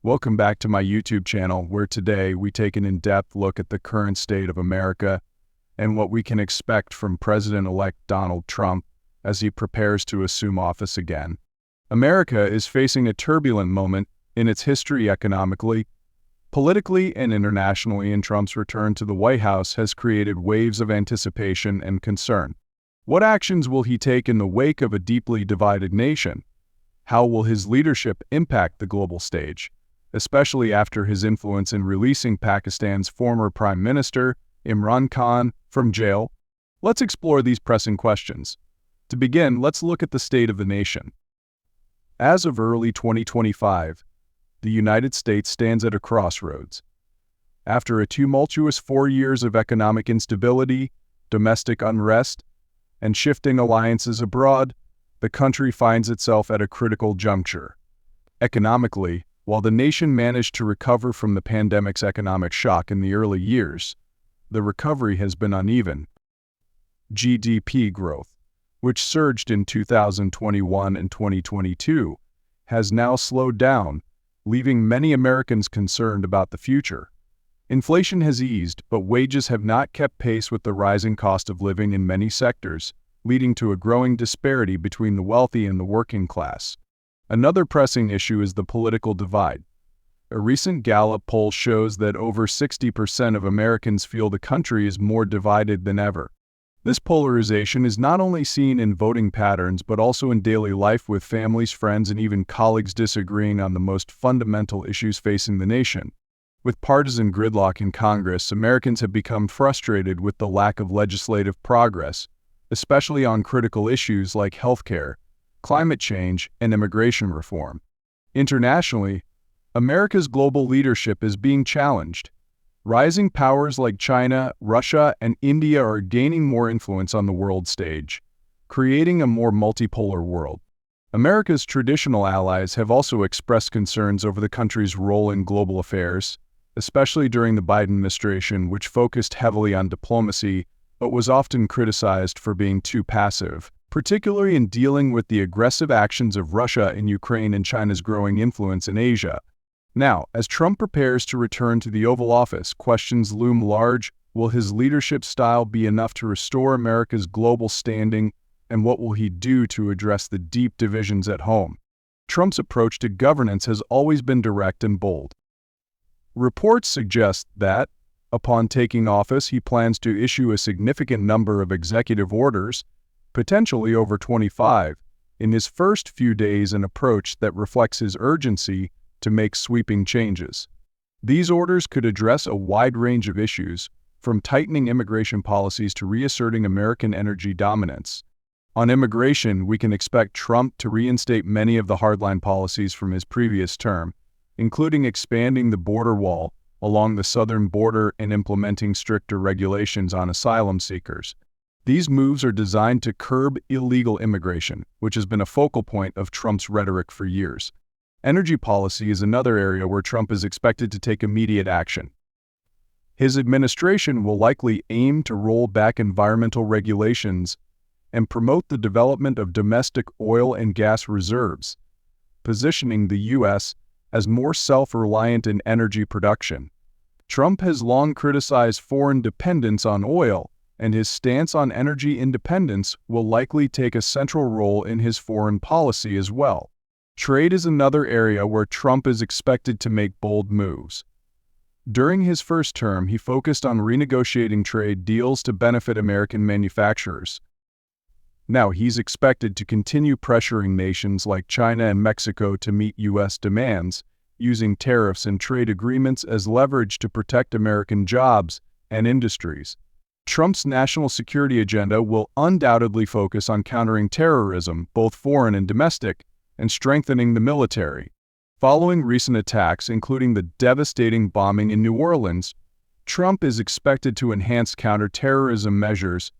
Welcome back to my YouTube channel, where today we take an in-depth look at the current state of America and what we can expect from President-elect Donald Trump as he prepares to assume office again. America is facing a turbulent moment in its history economically, politically, and internationally, and Trump's return to the White House has created waves of anticipation and concern. What actions will he take in the wake of a deeply divided nation? How will his leadership impact the global stage, especially after his influence in releasing Pakistan's former Prime Minister, Imran Khan, from jail? Let's explore these pressing questions. To begin, let's look at the state of the nation. As of early 2025, the United States stands at a crossroads. After a tumultuous 4 years of economic instability, domestic unrest, and shifting alliances abroad, the country finds itself at a critical juncture. Economically, while the nation managed to recover from the pandemic's economic shock in the early years, the recovery has been uneven. GDP growth, which surged in 2021 and 2022, has now slowed down, leaving many Americans concerned about the future. Inflation has eased, but wages have not kept pace with the rising cost of living in many sectors, leading to a growing disparity between the wealthy and the working class. Another pressing issue is the political divide. A recent Gallup poll shows that over 60% of Americans feel the country is more divided than ever. This polarization is not only seen in voting patterns but also in daily life, with families, friends, and even colleagues disagreeing on the most fundamental issues facing the nation. With partisan gridlock in Congress, Americans have become frustrated with the lack of legislative progress, especially on critical issues like healthcare, climate change, and immigration reform. Internationally, America's global leadership is being challenged. Rising powers like China, Russia, and India are gaining more influence on the world stage, creating a more multipolar world. America's traditional allies have also expressed concerns over the country's role in global affairs, especially during the Biden administration, which focused heavily on diplomacy but was often criticized for being too passive, particularly in dealing with the aggressive actions of Russia in Ukraine and China's growing influence in Asia. Now, as Trump prepares to return to the Oval Office, questions loom large. Will his leadership style be enough to restore America's global standing, and what will he do to address the deep divisions at home? Trump's approach to governance has always been direct and bold. Reports suggest that, upon taking office, he plans to issue a significant number of executive orders, potentially over 25, in his first few days, an approach that reflects his urgency to make sweeping changes. These orders could address a wide range of issues, from tightening immigration policies to reasserting American energy dominance. On immigration, we can expect Trump to reinstate many of the hardline policies from his previous term, including expanding the border wall along the southern border and implementing stricter regulations on asylum seekers. These moves are designed to curb illegal immigration, which has been a focal point of Trump's rhetoric for years. Energy policy is another area where Trump is expected to take immediate action. His administration will likely aim to roll back environmental regulations and promote the development of domestic oil and gas reserves, positioning the U.S. as more self-reliant in energy production. Trump has long criticized foreign dependence on oil, and his stance on energy independence will likely take a central role in his foreign policy as well. Trade is another area where Trump is expected to make bold moves. During his first term, he focused on renegotiating trade deals to benefit American manufacturers. Now he's expected to continue pressuring nations like China and Mexico to meet U.S. demands, using tariffs and trade agreements as leverage to protect American jobs and industries. Trump's national security agenda will undoubtedly focus on countering terrorism, both foreign and domestic, and strengthening the military. Following recent attacks, including the devastating bombing in New Orleans, Trump is expected to enhance counterterrorism measures,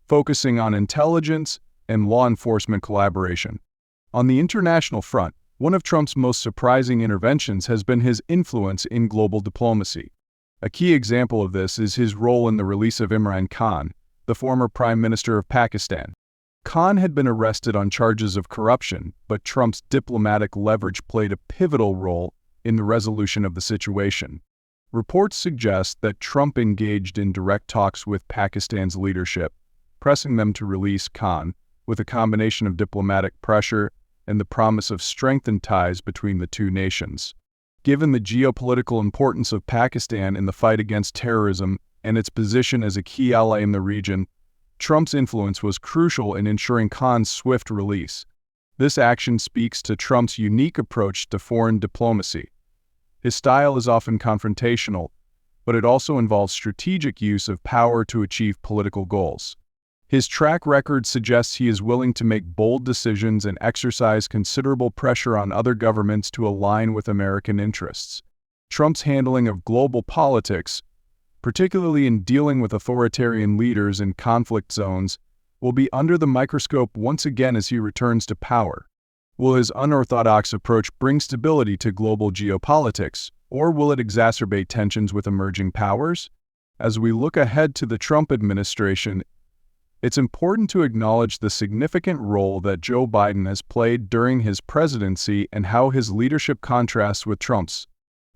focusing on intelligence and law enforcement collaboration. On the international front, one of Trump's most surprising interventions has been his influence in global diplomacy. A key example of this is his role in the release of Imran Khan, the former Prime Minister of Pakistan. Khan had been arrested on charges of corruption, but Trump's diplomatic leverage played a pivotal role in the resolution of the situation. Reports suggest that Trump engaged in direct talks with Pakistan's leadership, pressing them to release Khan, with a combination of diplomatic pressure and the promise of strengthened ties between the two nations. Given the geopolitical importance of Pakistan in the fight against terrorism and its position as a key ally in the region, Trump's influence was crucial in ensuring Khan's swift release. This action speaks to Trump's unique approach to foreign diplomacy. His style is often confrontational, but it also involves strategic use of power to achieve political goals. His track record suggests he is willing to make bold decisions and exercise considerable pressure on other governments to align with American interests. Trump's handling of global politics, particularly in dealing with authoritarian leaders in conflict zones, will be under the microscope once again as he returns to power. Will his unorthodox approach bring stability to global geopolitics, or will it exacerbate tensions with emerging powers? As we look ahead to the Trump administration, it's important to acknowledge the significant role that Joe Biden has played during his presidency and how his leadership contrasts with Trump's.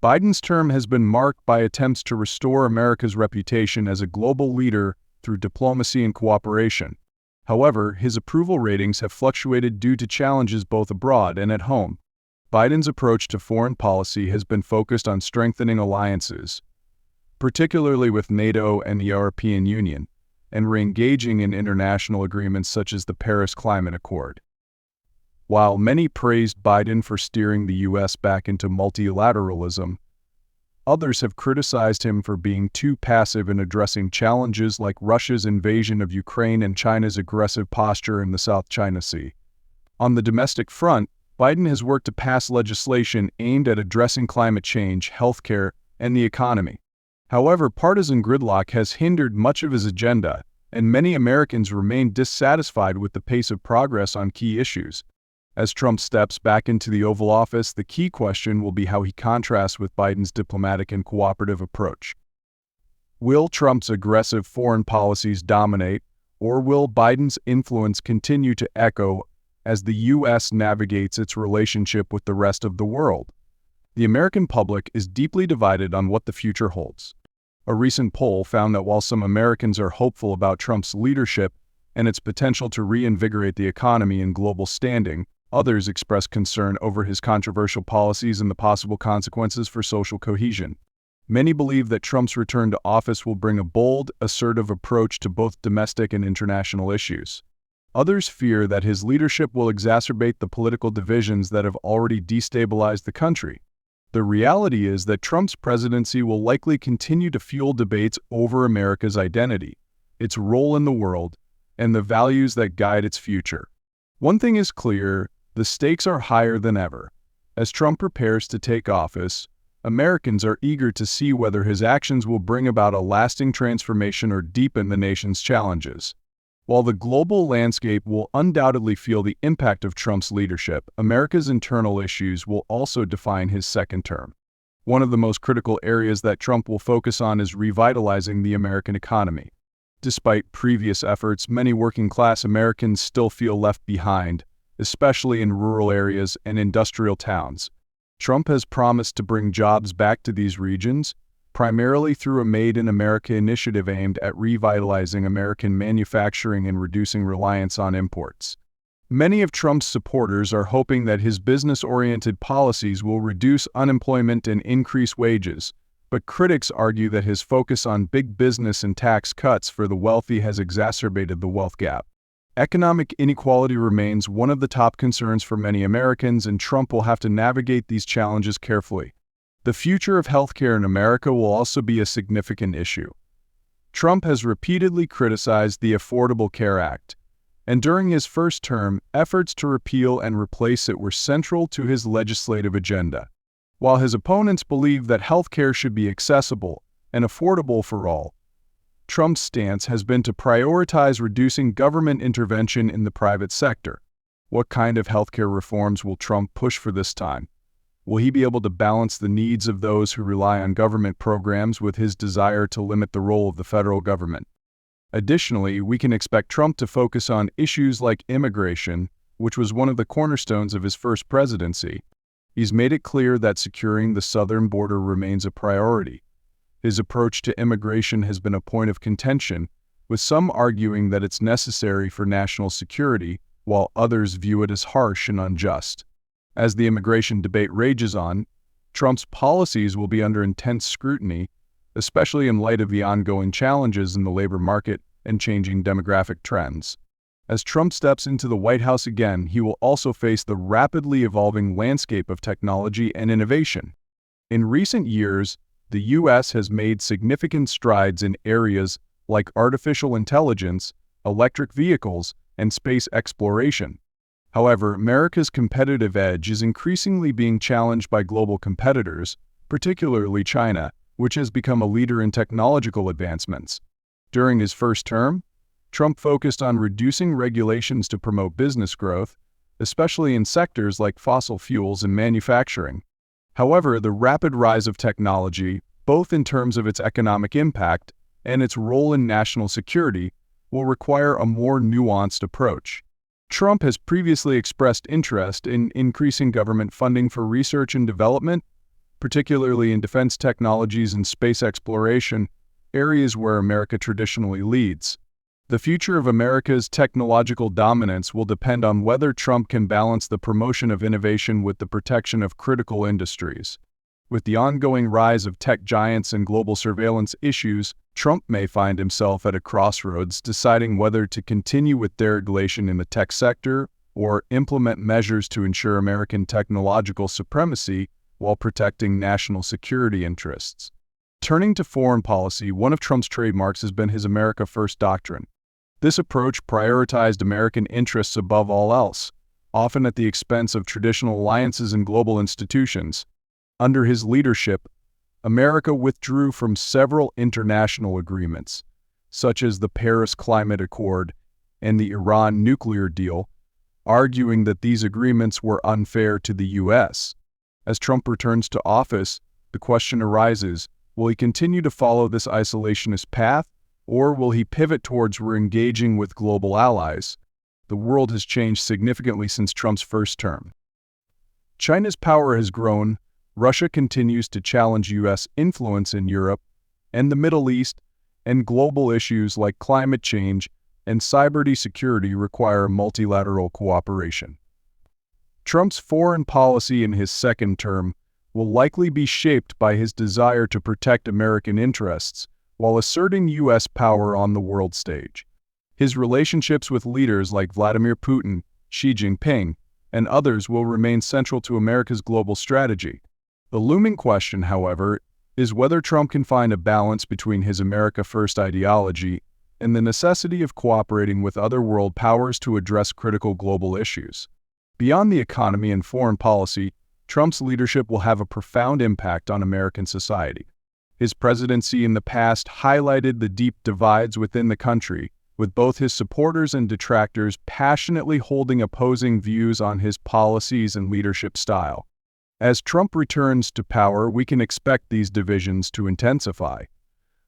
Biden's term has been marked by attempts to restore America's reputation as a global leader through diplomacy and cooperation. However, his approval ratings have fluctuated due to challenges both abroad and at home. Biden's approach to foreign policy has been focused on strengthening alliances, particularly with NATO and the European Union, and re-engaging in international agreements such as the Paris Climate Accord. While many praised Biden for steering the U.S. back into multilateralism, others have criticized him for being too passive in addressing challenges like Russia's invasion of Ukraine and China's aggressive posture in the South China Sea. On the domestic front, Biden has worked to pass legislation aimed at addressing climate change, healthcare, and the economy. However, partisan gridlock has hindered much of his agenda, and many Americans remain dissatisfied with the pace of progress on key issues. As Trump steps back into the Oval Office, the key question will be how he contrasts with Biden's diplomatic and cooperative approach. Will Trump's aggressive foreign policies dominate, or will Biden's influence continue to echo as the U.S. navigates its relationship with the rest of the world? The American public is deeply divided on what the future holds. A recent poll found that while some Americans are hopeful about Trump's leadership and its potential to reinvigorate the economy and global standing, others express concern over his controversial policies and the possible consequences for social cohesion. Many believe that Trump's return to office will bring a bold, assertive approach to both domestic and international issues. Others fear that his leadership will exacerbate the political divisions that have already destabilized the country. The reality is that Trump's presidency will likely continue to fuel debates over America's identity, its role in the world, and the values that guide its future. One thing is clear: the stakes are higher than ever. As Trump prepares to take office, Americans are eager to see whether his actions will bring about a lasting transformation or deepen the nation's challenges. While the global landscape will undoubtedly feel the impact of Trump's leadership, America's internal issues will also define his second term. One of the most critical areas that Trump will focus on is revitalizing the American economy. Despite previous efforts, many working-class Americans still feel left behind, especially in rural areas and industrial towns. Trump has promised to bring jobs back to these regions, primarily through a Made in America initiative aimed at revitalizing American manufacturing and reducing reliance on imports. Many of Trump's supporters are hoping that his business-oriented policies will reduce unemployment and increase wages, but critics argue that his focus on big business and tax cuts for the wealthy has exacerbated the wealth gap. Economic inequality remains one of the top concerns for many Americans, and Trump will have to navigate these challenges carefully. The future of healthcare in America will also be a significant issue. Trump has repeatedly criticized the Affordable Care Act, and during his first term, efforts to repeal and replace it were central to his legislative agenda. While his opponents believe that healthcare should be accessible and affordable for all, Trump's stance has been to prioritize reducing government intervention in the private sector. What kind of healthcare reforms will Trump push for this time? Will he be able to balance the needs of those who rely on government programs with his desire to limit the role of the federal government? Additionally, we can expect Trump to focus on issues like immigration, which was one of the cornerstones of his first presidency. He's made it clear that securing the southern border remains a priority. His approach to immigration has been a point of contention, with some arguing that it's necessary for national security, while others view it as harsh and unjust. As the immigration debate rages on, Trump's policies will be under intense scrutiny, especially in light of the ongoing challenges in the labor market and changing demographic trends. As Trump steps into the White House again, he will also face the rapidly evolving landscape of technology and innovation. In recent years, the U.S. has made significant strides in areas like artificial intelligence, electric vehicles, and space exploration. However, America's competitive edge is increasingly being challenged by global competitors, particularly China, which has become a leader in technological advancements. During his first term, Trump focused on reducing regulations to promote business growth, especially in sectors like fossil fuels and manufacturing. However, the rapid rise of technology, both in terms of its economic impact and its role in national security, will require a more nuanced approach. Trump has previously expressed interest in increasing government funding for research and development, particularly in defense technologies and space exploration, areas where America traditionally leads. The future of America's technological dominance will depend on whether Trump can balance the promotion of innovation with the protection of critical industries. With the ongoing rise of tech giants and global surveillance issues, Trump may find himself at a crossroads deciding whether to continue with deregulation in the tech sector or implement measures to ensure American technological supremacy while protecting national security interests. Turning to foreign policy, one of Trump's trademarks has been his America First doctrine. This approach prioritized American interests above all else, often at the expense of traditional alliances and global institutions. Under his leadership, America withdrew from several international agreements, such as the Paris Climate Accord and the Iran nuclear deal, arguing that these agreements were unfair to the U.S. As Trump returns to office, the question arises, will he continue to follow this isolationist path, or will he pivot towards re-engaging with global allies? The world has changed significantly since Trump's first term. China's power has grown, Russia continues to challenge U.S. influence in Europe and the Middle East, and global issues like climate change and cybersecurity require multilateral cooperation. Trump's foreign policy in his second term will likely be shaped by his desire to protect American interests while asserting U.S. power on the world stage. His relationships with leaders like Vladimir Putin, Xi Jinping, and others will remain central to America's global strategy. The looming question, however, is whether Trump can find a balance between his America First ideology and the necessity of cooperating with other world powers to address critical global issues. Beyond the economy and foreign policy, Trump's leadership will have a profound impact on American society. His presidency in the past highlighted the deep divides within the country, with both his supporters and detractors passionately holding opposing views on his policies and leadership style. As Trump returns to power, we can expect these divisions to intensify.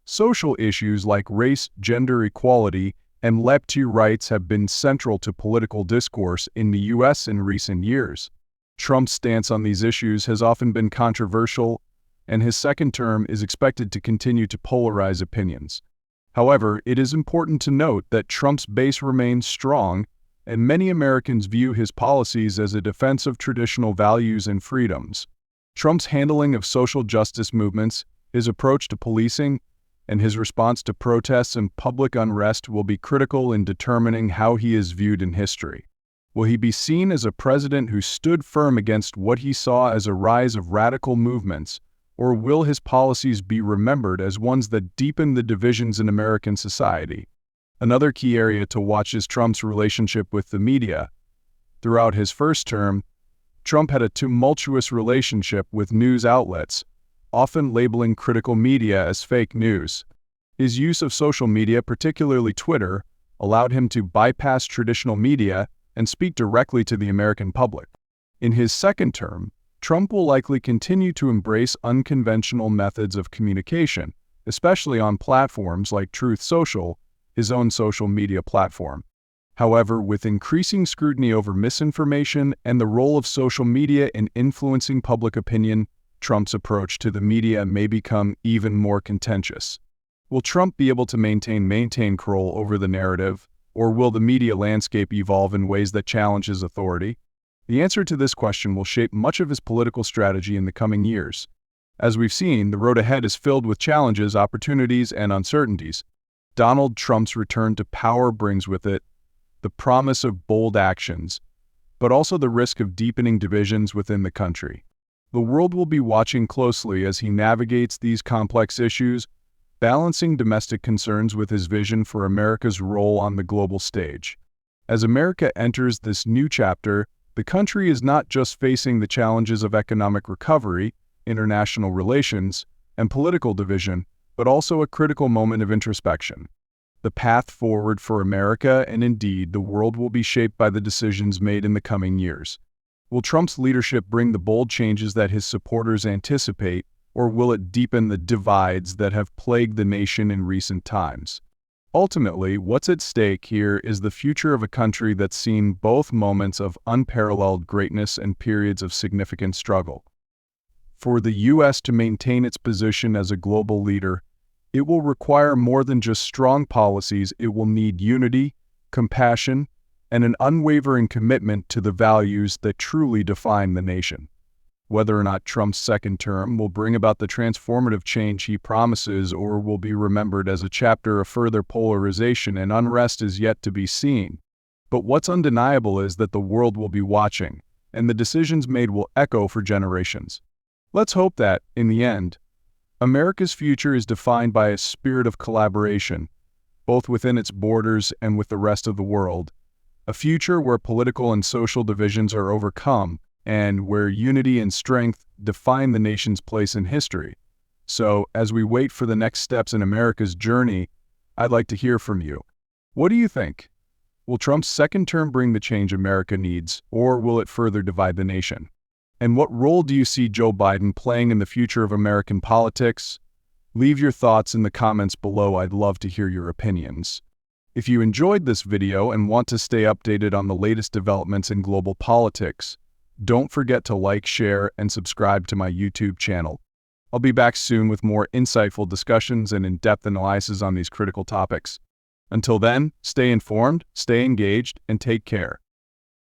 Social issues like race, gender equality, and LGBT rights have been central to political discourse in the U.S. in recent years. Trump's stance on these issues has often been controversial, and his second term is expected to continue to polarize opinions. However, it is important to note that Trump's base remains strong, and many Americans view his policies as a defense of traditional values and freedoms. Trump's handling of social justice movements, his approach to policing, and his response to protests and public unrest will be critical in determining how he is viewed in history. Will he be seen as a president who stood firm against what he saw as a rise of radical movements, or will his policies be remembered as ones that deepen the divisions in American society? Another key area to watch is Trump's relationship with the media. Throughout his first term, Trump had a tumultuous relationship with news outlets, often labeling critical media as fake news. His use of social media, particularly Twitter, allowed him to bypass traditional media and speak directly to the American public. In his second term, Trump will likely continue to embrace unconventional methods of communication, especially on platforms like Truth Social, his own social media platform. However, with increasing scrutiny over misinformation and the role of social media in influencing public opinion, Trump's approach to the media may become even more contentious. Will Trump be able to maintain control over the narrative, or will the media landscape evolve in ways that challenge his authority? The answer to this question will shape much of his political strategy in the coming years. As we've seen, the road ahead is filled with challenges, opportunities, and uncertainties. Donald Trump's return to power brings with it the promise of bold actions, but also the risk of deepening divisions within the country. The world will be watching closely as he navigates these complex issues, balancing domestic concerns with his vision for America's role on the global stage. As America enters this new chapter, the country is not just facing the challenges of economic recovery, international relations, and political division, but also a critical moment of introspection. The path forward for America, and indeed the world, will be shaped by the decisions made in the coming years. Will Trump's leadership bring the bold changes that his supporters anticipate, or will it deepen the divides that have plagued the nation in recent times? Ultimately, what's at stake here is the future of a country that's seen both moments of unparalleled greatness and periods of significant struggle. For the U.S. to maintain its position as a global leader, it will require more than just strong policies. It will need unity, compassion, and an unwavering commitment to the values that truly define the nation. Whether or not Trump's second term will bring about the transformative change he promises or will be remembered as a chapter of further polarization and unrest is yet to be seen. But what's undeniable is that the world will be watching, and the decisions made will echo for generations. Let's hope that, in the end, America's future is defined by a spirit of collaboration, both within its borders and with the rest of the world. A future where political and social divisions are overcome, and where unity and strength define the nation's place in history. So, as we wait for the next steps in America's journey, I'd like to hear from you. What do you think? Will Trump's second term bring the change America needs, or will it further divide the nation? And what role do you see Joe Biden playing in the future of American politics? Leave your thoughts in the comments below. I'd love to hear your opinions. If you enjoyed this video and want to stay updated on the latest developments in global politics, don't forget to like, share, and subscribe to my YouTube channel. I'll be back soon with more insightful discussions and in-depth analysis on these critical topics. Until then, stay informed, stay engaged, and take care.